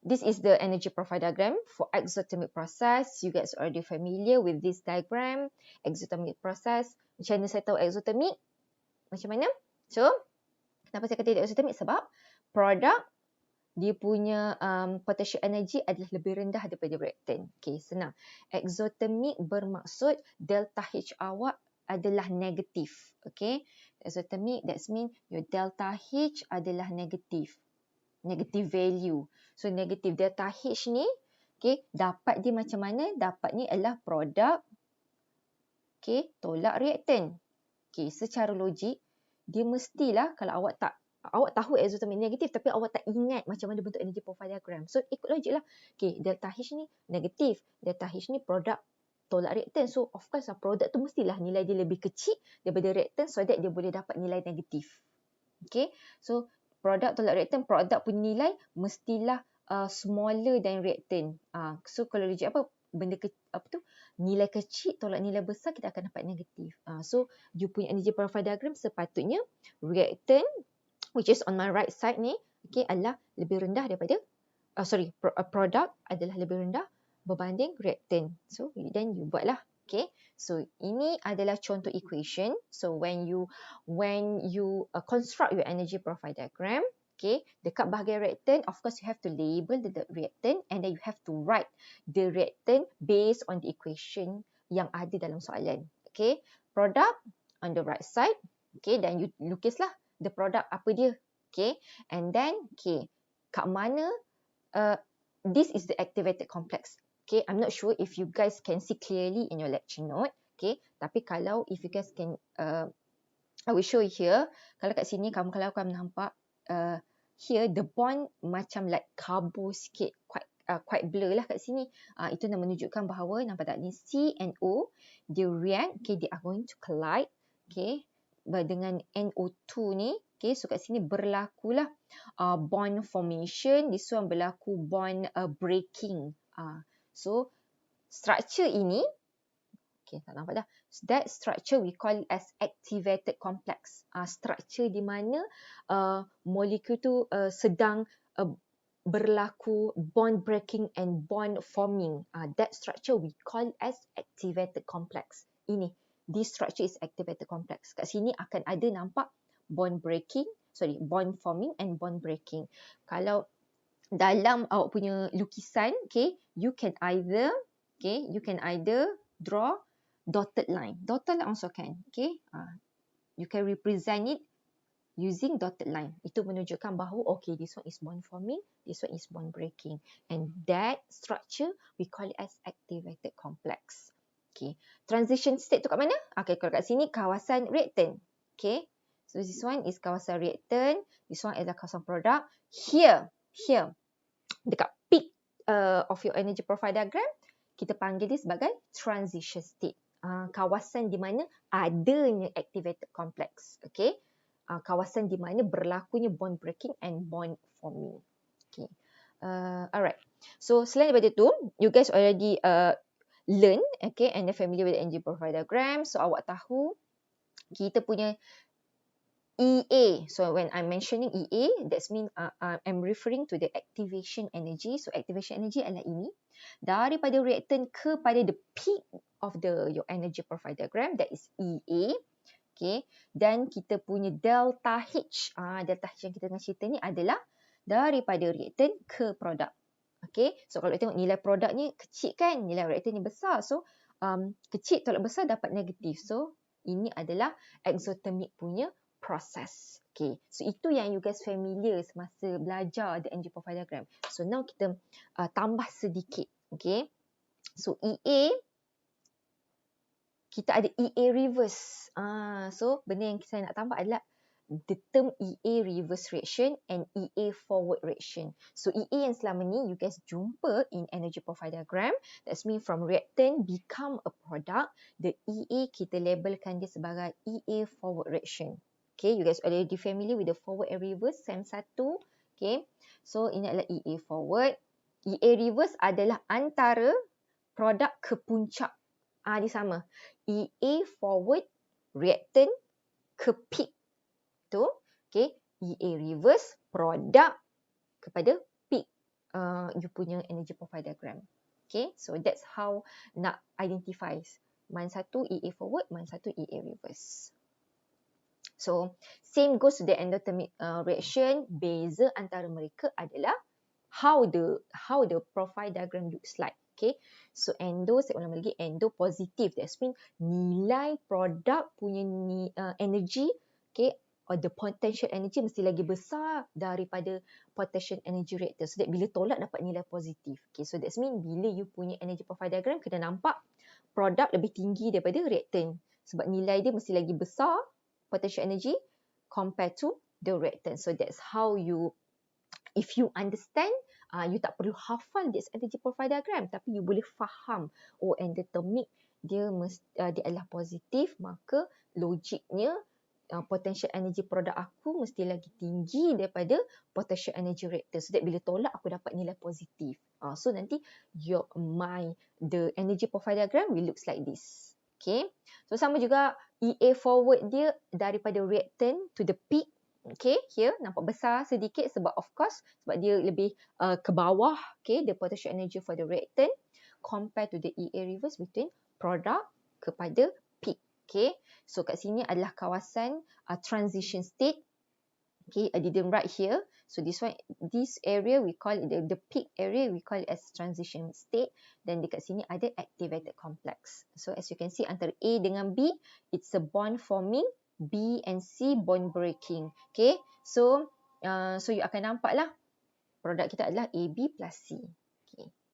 this is the energy profile diagram for exothermic process. You guys already familiar with this diagram. Exothermic process. Macam mana saya tahu exothermic? Macam mana? So, kenapa saya kata exothermic? Sebab produk dia punya potential energy adalah lebih rendah daripada reactant. Okay, senang. Exothermic bermaksud delta H awak adalah negatif. Okay, exothermic, that means your delta H adalah negatif. Negative value. So, negative delta H ni, okay, dapat dia macam mana? Dapat ni adalah produk, okay, tolak reactant. Okay, secara logik, dia mestilah kalau awak tahu exothermic negatif tapi awak tak ingat macam mana bentuk energy profile diagram. So, ikut logik lah. Okay, delta H ni negatif. Delta H ni produk tolak reactant. So, of course, produk tu mestilah nilai dia lebih kecil daripada reactant so that dia boleh dapat nilai negatif. Okay, so produk tolak reactant, produk punya nilai mestilah smaller than reactant. So, kalau logik apa? Nilai kecil tolak nilai besar, kita akan dapat negatif. So, you punya energy profile diagram sepatutnya reactant, which is on my right side ni, okay, adalah lebih rendah daripada, product adalah lebih rendah berbanding reactant. So, then you buatlah. Okay, so ini adalah contoh equation. So, when you construct your energy profile diagram, okay, dekat bahagian reactant, of course, you have to label the reactant and then you have to write the reactant based on the equation yang ada dalam soalan. Okay, product on the right side. Okay, then you lukislah the product apa dia. Okay, and then, okay, kat mana, this is the activated complex. Okay, I'm not sure if you guys can see clearly in your lecture note. Okay, tapi kalau if you guys can, I will show you here. Kalau kat sini, kalau kamu nampak, here the bond macam like carbo sikit, quite blur lah kat sini. Itu nak menunjukkan bahawa, nampak tak ni C and O, they react, okay, they are going to collide, okay, dengan NO2 ni. Okay, so kat sini berlakulah bond formation. This one berlaku bond breaking. So, structure ini, okay, tak nampak dah. That structure we call it as activated complex. Structure di mana molekul tu sedang berlaku bond breaking and bond forming. That structure we call as activated complex. This structure is activated complex. Kat sini akan ada nampak bond forming and bond breaking. Kalau dalam awak punya lukisan, okay, you can either draw dotted line. Dotted line also can, okay. You can represent it using dotted line. Itu menunjukkan bahawa, okay, this one is bond forming, this one is bond breaking. And that structure, we call it as activated complex. Okay. Transition state tu kat mana? Okay, kalau kat sini, kawasan reactant. Okay. So, this one is kawasan reactant. This one adalah kawasan produk. Here, dekat peak of your energy profile diagram, kita panggil dia sebagai transition state. Kawasan di mana adanya activated complex. Okay. Kawasan di mana berlakunya bond breaking and bond forming. Okay. Alright. So, selain daripada tu, you guys already learn, okay, and familiar with the energy profile diagram. So, awak tahu kita punya EA. So, when I'm mentioning EA, that means I'm referring to the activation energy. So, activation energy adalah ini. Daripada reactant kepada the peak of your energy profile diagram, that is EA. Okay. Dan kita punya delta H. Delta H yang kita tengah cerita ni adalah daripada reactant ke produk. Okay. So, kalau tengok nilai produk ni kecil kan, nilai reactant ni besar. So, kecil tolak besar dapat negatif. So, ini adalah exothermic punya proses. Okay. So, itu yang you guys familiar semasa belajar the energy profile diagram. So, now kita tambah sedikit. Okay. So, EA, kita ada EA reverse. So, benda yang saya nak tambah adalah the term EA reverse reaction and EA forward reaction. So, EA yang selama ni you guys jumpa in energy profile diagram, that's mean from reactant become a product, the EA kita labelkan dia sebagai EA forward reaction. Okay, you guys already familiar with the forward and reverse, SEM 1. Okay, so ini adalah EA forward. EA reverse adalah antara produk ke puncak. Dia sama. EA forward, reactant ke peak. Tu, okay, EA reverse, produk kepada peak. you punya energy profile diagram. Okay, so that's how nak identify mana satu EA forward, mana satu EA reverse. So same goes to the endothermic reaction. Beza antara mereka adalah how the profile diagram looks like. Okay, so endo, saya ulang lagi, endo positif. That means nilai produk punya energy, okay, or the potential energy mesti lagi besar daripada potential energy reactor. So that bila tolak dapat nilai positif. Okay, so that means bila you punya energy profile diagram kena nampak produk lebih tinggi daripada reactant. Sebab nilai dia mesti lagi besar potential energy compared to the reactant. So that's how you, if you understand, you tak perlu hafal this energy profile diagram, tapi you boleh faham, oh endothermic dia adalah positif, maka logiknya potential energy produk aku mesti lagi tinggi daripada potential energy reactor. So that bila tolak aku dapat nilai positif. So nanti the energy profile diagram will looks like this. Okay. So sama juga EA forward dia daripada reactant to the peak. Okay, here nampak besar sedikit sebab of course sebab dia lebih ke bawah, okay, the potential energy for the reactant compared to the EA reverse between product kepada peak. Okay, so kat sini adalah kawasan transition state. Okay, I didn't write here. So this area we call it the peak area, we call it as transition state. Dan dekat sini ada activated complex. So as you can see antara A dengan B, it's a bond forming. B and C bond breaking. Okay, so you akan nampak lah produk kita adalah AB plus C.